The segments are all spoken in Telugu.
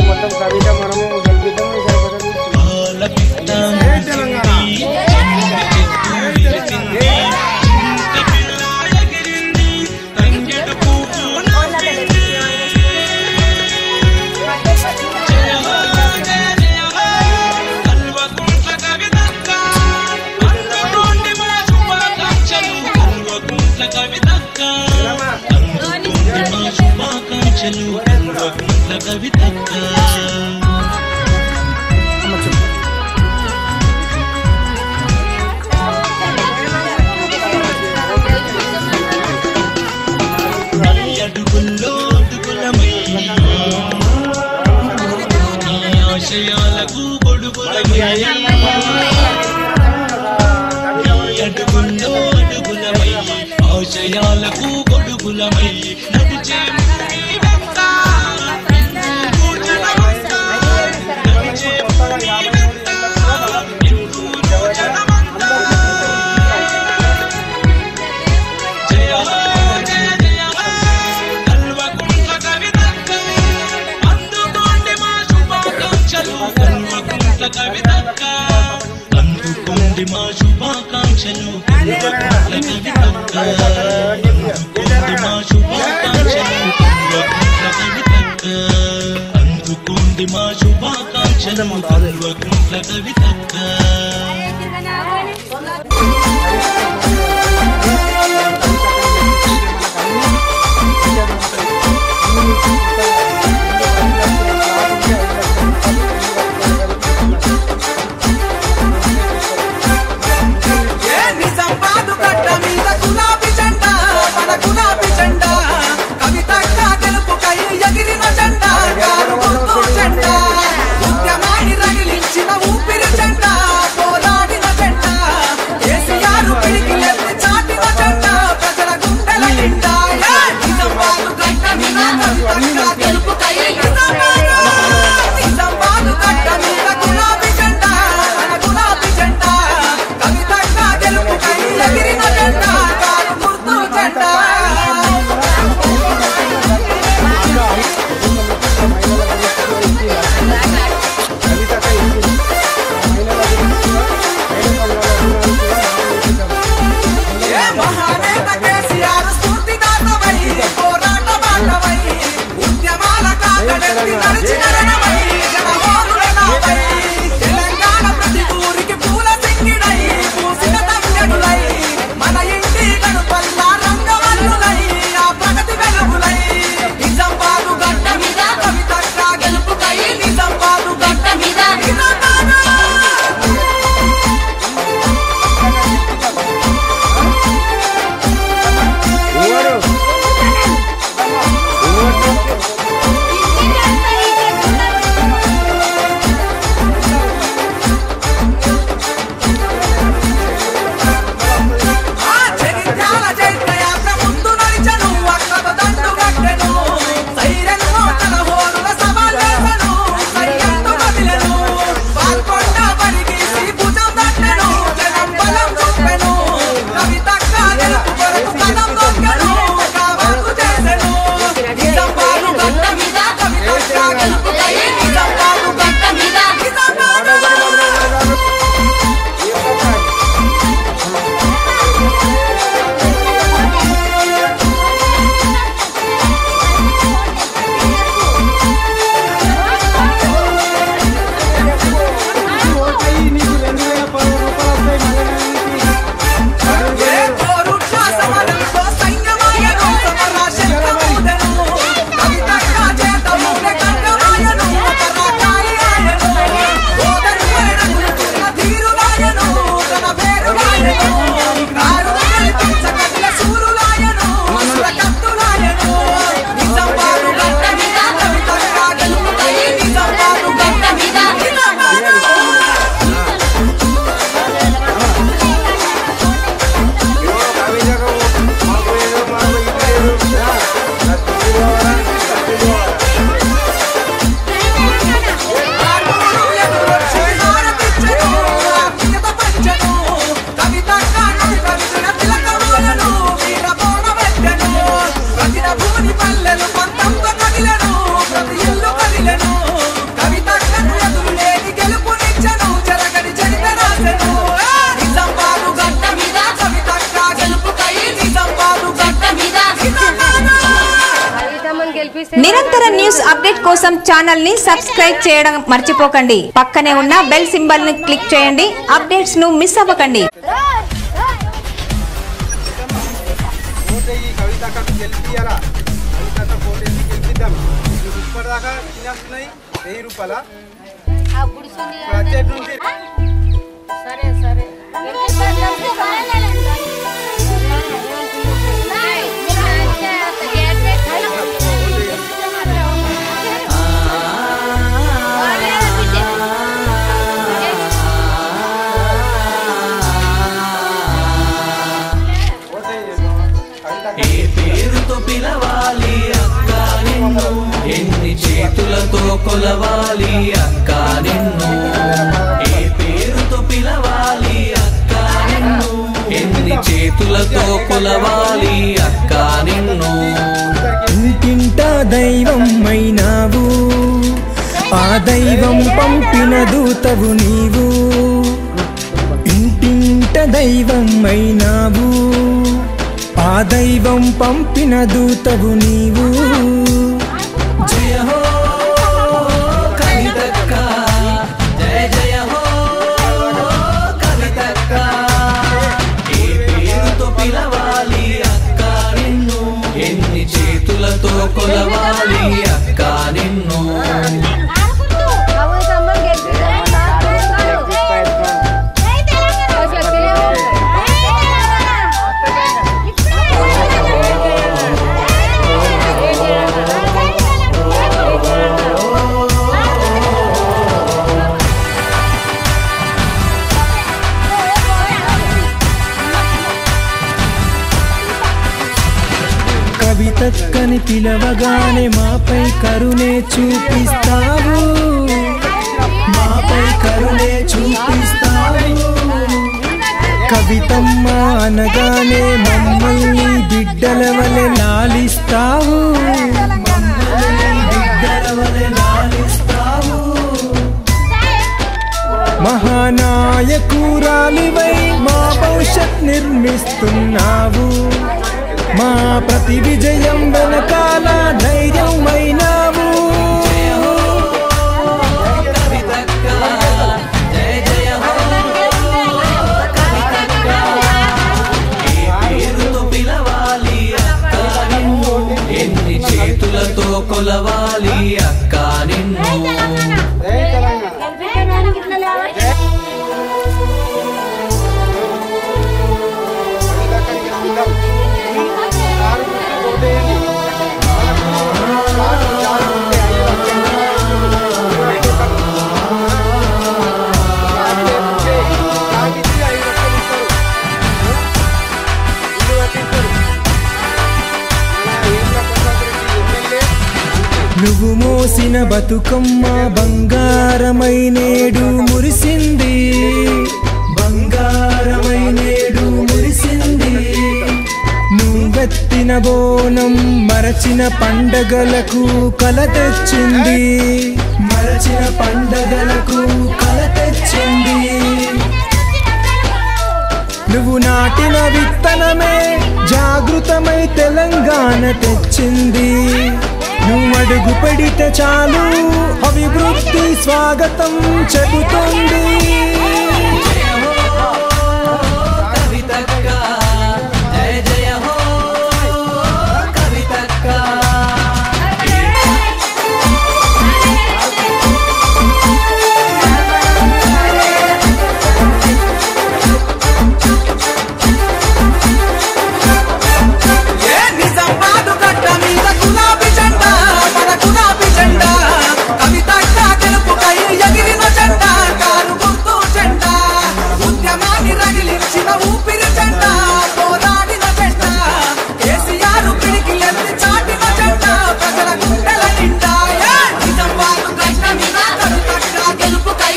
మొత్తం కవిత మనము అడుగుల్లో అడుగులమై ఆశయాలకు గొడుగులమై నడిచే అందుకోండి మా శుభాకాంక్షలు అందుకోండి మా శుభాకాంక్షలు అందుకోండి మా శుభాకాంక్షలు కల్వకుంట్ల కవితక్క నిరంతర న్యూస్ అప్డేట్ కోసం ఛానల్ ని సబ్స్క్రైబ్ చేయడం మర్చిపోకండి. పక్కనే ఉన్న బెల్ సింబల్ ని క్లిక్ చేయండి. అప్డేట్స్ ను మిస్ అవ్వకండి. కొలవాలి అక్క నిన్ను, ఏ పేరుతో పిలవాలి అక్క నిన్ను, ఎన్ని చేతులతో కొలవాలి అక్క నిన్ను. ఇంటింట దైవం అయినావు, ఆ దైవం పంపిన దూతవు నీవు. ఇంటింట దైవం అయినావు, ఆ దైవం పంపిన దూతవు నీవు. జయ హో కవితక్క, జయ జయ హో కవితక్క, ఏ పేరుతో పిలవాలి అక్క నిన్ను, ఎన్ని చేతులతో కొలవాలి అక్క నిన్ను. కవితక్కని పిలవగానే మాపై కరుణే చూపిస్తావు, మాపై కరుణే చూపిస్తావు. కవితమ్మ అనగానే మమ్మల్ని బిడ్డల వలె లాలిస్తావు, మమ్మల్ని బిడ్డల వలె లాలిస్తావు. మహానాయకురాలివై మా భవిష్యత్ నిర్మిస్తున్నావు, మా ప్రతి విజయం వెనకాల ధైర్యమైనావు. కవితక్క, జయ జయ హో కవితక్క, ఏ పేరుతో పిలవాలి అక్క నిన్ను, ఎన్ని చేతులతో కొలవాలి అక్క నిన్ను. నువ్వు మోసిన బతుకమ్మ బంగారమై నేడు మురిసింది, బంగారమై నేడు మురిసింది. నువ్వెత్తిన బోనం మరచిన పండగలకు కల తెచ్చింది, మరచిన పండగలకు కల తెచ్చింది. నువ్వు నాటిన విత్తనమే జాగృతమై తెలంగాణ తెచ్చింది. నువ్వు అడుగు పెడితే చాలు అభివృద్ధి స్వాగతం చెబుతుంది. కవితక్క, జయ జయ హో కవితక్క. నిజామాబాదు గడ్డ మీద గులాబీ జెండా, మన గులాబీ జెండా, కవితక్క గెలుపుకై ఎగిరిన జెండా, కారు గుర్తు జెండా, ఉద్యమాన్ని రగిలించిన ఊపిరి జెండా, పోరాడిన జెండా, కేసీఆర్ పిడికి ఎత్తి చాటిన జెండా, ప్రజల గుండెల నిండా. నిజామాబాదు గడ్డ మీద కవితక్క గెలుపుకై,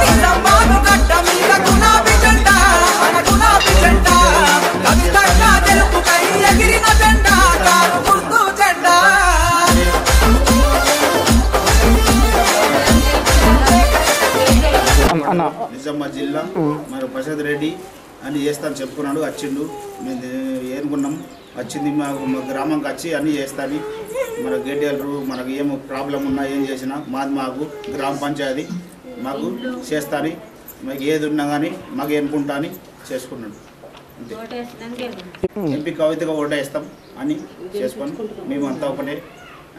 నిజామాబాదు గడ్డ మీద గులాబీ జెండా, మన గులాబీ జెండా, కవితక్క గెలుపుకై ఎగిరిన జెండా, కారు గుర్తు జెండా. నిజామాబాద్ జిల్లా మరి ప్రసాద్ రెడ్డి అని చేస్తాను చెప్పుకున్నాడు, వచ్చిండు. మేము ఏనుకున్నాం, వచ్చింది మా గ్రామంకి వచ్చి అన్నీ చేస్తాను. మన గేటెలరు మనకు ఏం ప్రాబ్లం ఉన్నా ఏం చేసినా మాకు గ్రామ పంచాయతీ మాకు చేస్తాను. మాకు ఏది ఉన్నా కానీ మాకు ఎన్నుకుంటా అని చేసుకున్నాడు. అంతే, ఎంపీ కవితగా ఓటేస్తాం అని చేసుకొని మేమంతా ఒకటే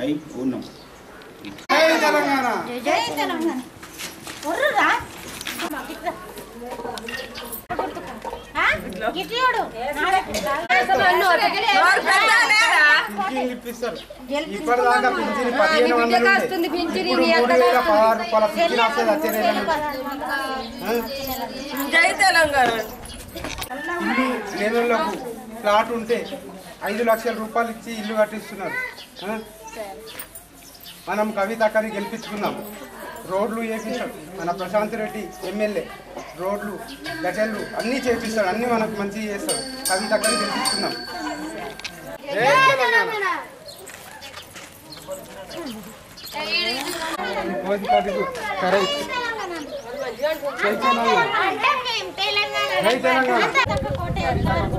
అయి ఉన్నాం. ఇప్పటిదాకా పింఛన్ 1500 పింఛన్ 3016 రూపాయల పింఛన్ వస్తుంది. వచ్చే జై తెలంగాణ. పేదలకు ఫ్లాట్ ఉంటే 5 లక్షల రూపాయలు ఇచ్చి ఇల్లు కట్టిస్తున్నారు. మనం కవితక్కని గెలిపించుకున్నాం. రోడ్లు చేపిస్తాడు మన ప్రశాంత్ రెడ్డి ఎమ్మెల్యే. రోడ్లు గటెళ్ళు అన్నీ చేపిస్తాడు, అన్నీ మనకు మంచిగా చేస్తాడు. కవితక్కని గెలిపించుకున్నాం.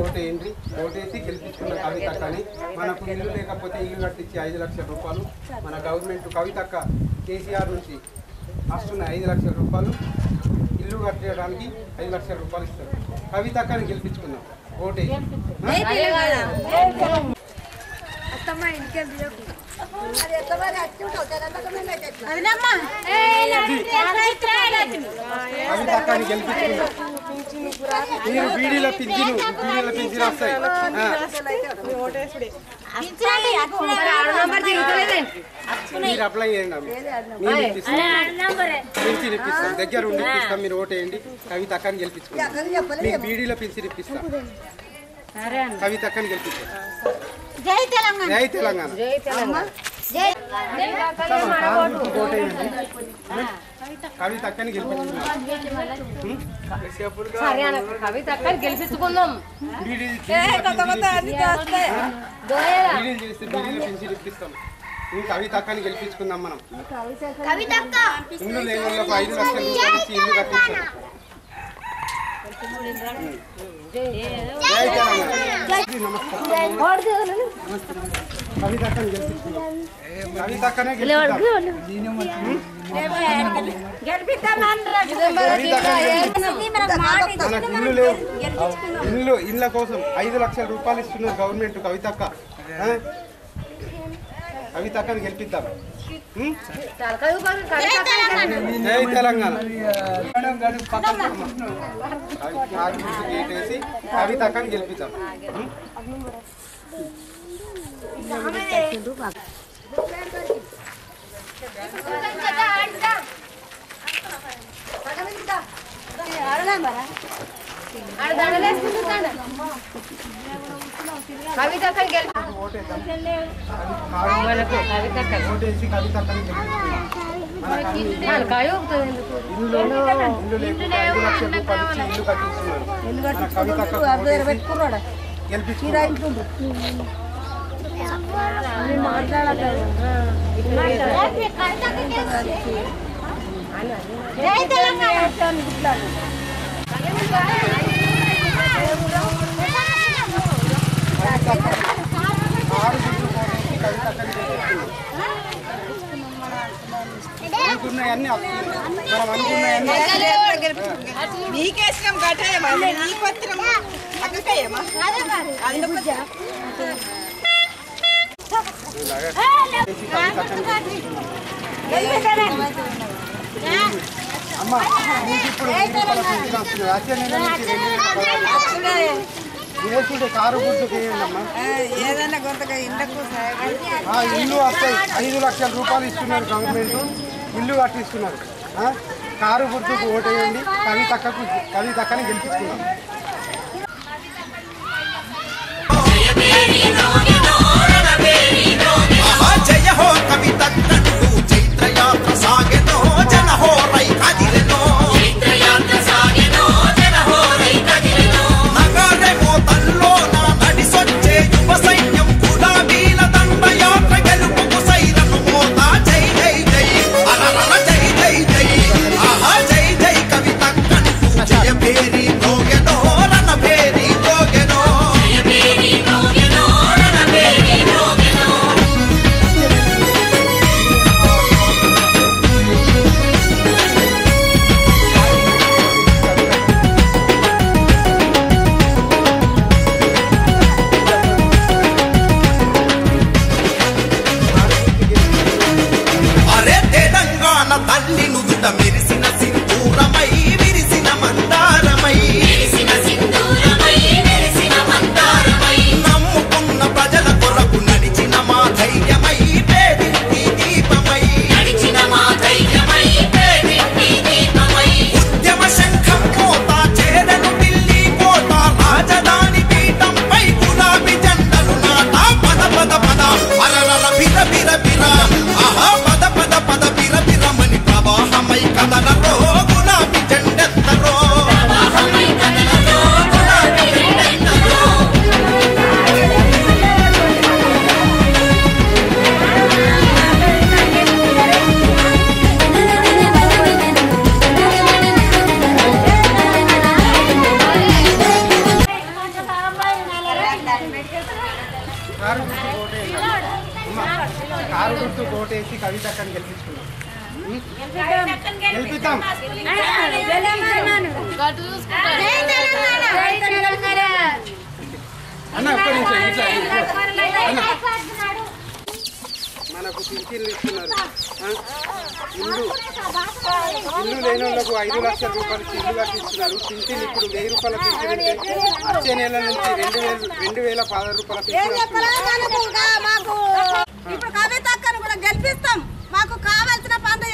ఓటేయండి, ఓటేసి గెలిపించుకున్న కవితక్కని. మనకు ఇల్లు లేకపోతే ఇల్లు కట్టించి 5 లక్షల రూపాయలు మన గవర్నమెంట్ కవితక్క కేసీఆర్ నుంచి వస్తున్న 5 లక్షల రూపాయలు ఇల్లు కట్టడానికి 5 లక్షల రూపాయలు ఇస్తారు. కవితక్కని గెలిపించుకున్నాం. ఓటేసి కవితక్కని గెలిపించుకున్నాం. మీరు బీడీలో పింఛను వస్తాయి. మీరు అప్లై చేయండి, మేము పింఛన్ ఇప్పిస్తాం. దగ్గర ఉండి ఇప్పిస్తాం. మీరు ఓటేయండి, కవితక్కని గెలిపించుకుంటాం. మీకు బీడీలో పింఛన్ ఇప్పిస్తాం. కవితక్కని గెలిపిస్తాం. జై తెలంగాణ. జై తెలంగాణ. కవితక్కని గెలిపించుకుందాం. కవితక్కని గెలిపించుకుందాం. మనం ఇల్లు లేని వాళ్ళకు 5 లక్షల రూపాయలు ఇచ్చి ఇల్లు కట్టిస్తాం. జై తెలంగాణ. కవితక్కని గెలిపించుకుందాం. కవితక్కనే ఇళ్ళ కోసం 5 లక్షల రూపాయలు ఇస్తున్నారు గవర్నమెంట్. కవితక్కని గెలిపిద్దాం. జై తెలంగాణ. వేసి కవితక్కని గెలిపిద్దాం. కవితక్కని ఓటేసి కవితక్కని గెలిపించుకున్నాం. ఇల్లు లేకుండా 5 లక్షల రూపాయలు ఇచ్చి ఇల్లు కట్టిస్తున్నారు. కవితక్క గెలిపించుకున్నాం. జై తెలంగాణ. అనుకున్నాయన్నీ మనం అనుకున్నాయన్నీ నీకేసినాం కట్టేయమా నీ పత్రం అక్కకేయమా అమ్మ మీకు ఇప్పుడు వేసుకుంటే కారు గుర్తుకు వేయండమ్మా. ఇల్లు వస్తాయి. 5 లక్షల రూపాయలు ఇస్తున్నారు గవర్నమెంట్. ఇల్లు కట్టిస్తున్నారు. కారు గుర్తుకు ఓటేయండి. కవితక్కని గెలిపించుకున్నాం. జయ హో కవితక్కను చైత్రయాత్ర సాగెనో జన హో రై కదిలెనో చైత్రయాత్ర సాగెనో జన హో రై కదిలెనో నగరే మోతల్లో నా నడిసొచ్చే యువ సైన్యం గులాబీల దండయాత్ర గెలుపుకు సైరను మోత జై జై జై అరరర జై జై జై ఆహా జై జై కవితక్కను జయ పేరి మోగెనో రణ పేరి మోగెనో జయ పేరి మోగెనో రణ మనకు పింఛన్లు ఇస్తున్నారు. ఇల్లు లేని వాళ్ళకు 5 లక్షల రూపాయలు ఇల్లు కట్టిస్తున్నారు. పింఛన్ ఇప్పుడు 1000 రూపాయల పింఛన్ ఉంటే వచ్చే నెల నుంచి 2016 రూపాయల పింఛన్. ఇప్పుడు కవితక్కను కూడా గెలిపిస్తాం. మాకు కావాల్సిన పనులు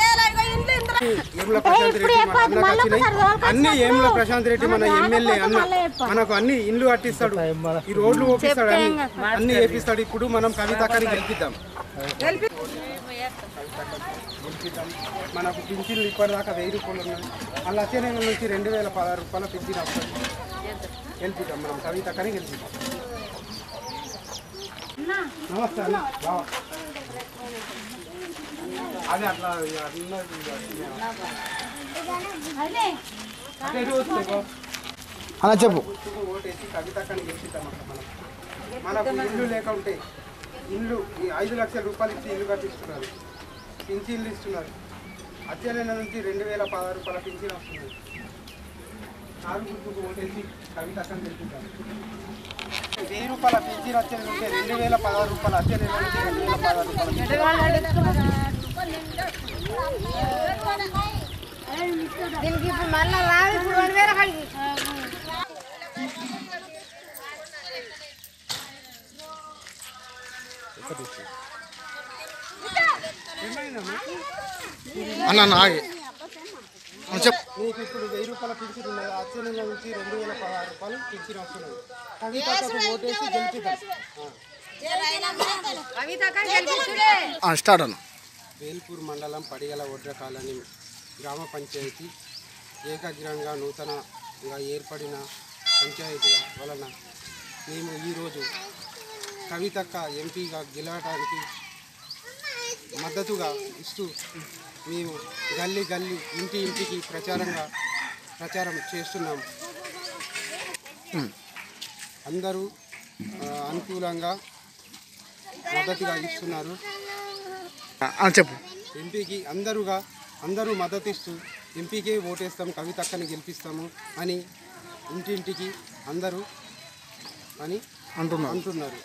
ఏముల ప్రశాంత్ రెడ్డి మన అన్నకు వచ్చినాయి అన్ని. ఏముల ప్రశాంత్ రెడ్డి మన ఎమ్మెల్యే అన్న మనకు అన్ని ఇండ్లు కట్టిస్తాడు, ఈ రోడ్లు ఓపిస్తాడు, అన్ని వేపిస్తాడు. ఇప్పుడు మనం కవితక్కని గెలిపిద్దాం. మనకు పింఛన్లు ఇప్పటిదాకా 1000 రూపాయలు ఉన్నాయి. అలా వచ్చే నెల నుంచి 2016 రూపాయల పింఛన్ వస్తుంది. గెలిపిద్దాం, మనం కవితక్కని గెలిపిద్దాం. నమస్తే అన్న. అదే అట్లా అలా చెప్పు. ఓటేసి కవితక్కని గెలిపిద్దాం. మనకు ఇల్లు లేక ఉంటే ఇల్లు 5 లక్షల రూపాయలు ఇచ్చి ఇల్లు కట్టిస్తున్నారు, పింఛన్లు ఇస్తున్నారు. వచ్చే నెల నుంచి 2016 రూపాయల పింఛన్ వస్తుంది. 4 గుర్తుకు ఓటేసి కవితక్కని గెలిపిద్దాం. 1000 రూపాయల పింఛన్ వచ్చే నెల నుంచి 2016 రూపాయలు, వచ్చే నెల నుంచి 2016 రూపాయలు. దీనికి ఇప్పుడు మళ్ళీ రాదు. ఇప్పుడు 2000 కలిగి అన్న చెప్పు. మీకు ఇప్పుడు 1000 రూపాయల పింఛన్ ఉన్నది. వచ్చే నెల నుంచి 2016 రూపాయలు పింఛన్ వస్తున్నది. కవితక్కకు ఓటేసి గెలిపిద్దాం. స్టార్ట్ అన్న. వేల్పూర్ మండలం పడిగల ఒడ్ర కాలనీ గ్రామ పంచాయతీ ఏకగ్రంగా నూతనంగా ఏర్పడిన పంచాయతీగా వలన మేము ఈరోజు కవితక్క ఎంపీగా గెలవడానికి మద్దతుగా ఇస్తూ మేము గల్లీ గల్లీ ఇంటికి ప్రచారం చేస్తున్నాం. అందరూ అనుకూలంగా మద్దతుగా ఇస్తున్నారు. చెప్పు. ఎంపీకి అందరూ మద్దతిస్తూ ఎంపీకే ఓటేస్తాం, కవితక్కని గెలిపిస్తాము అని ఇంటింటికి అందరూ అని అంటున్నారు.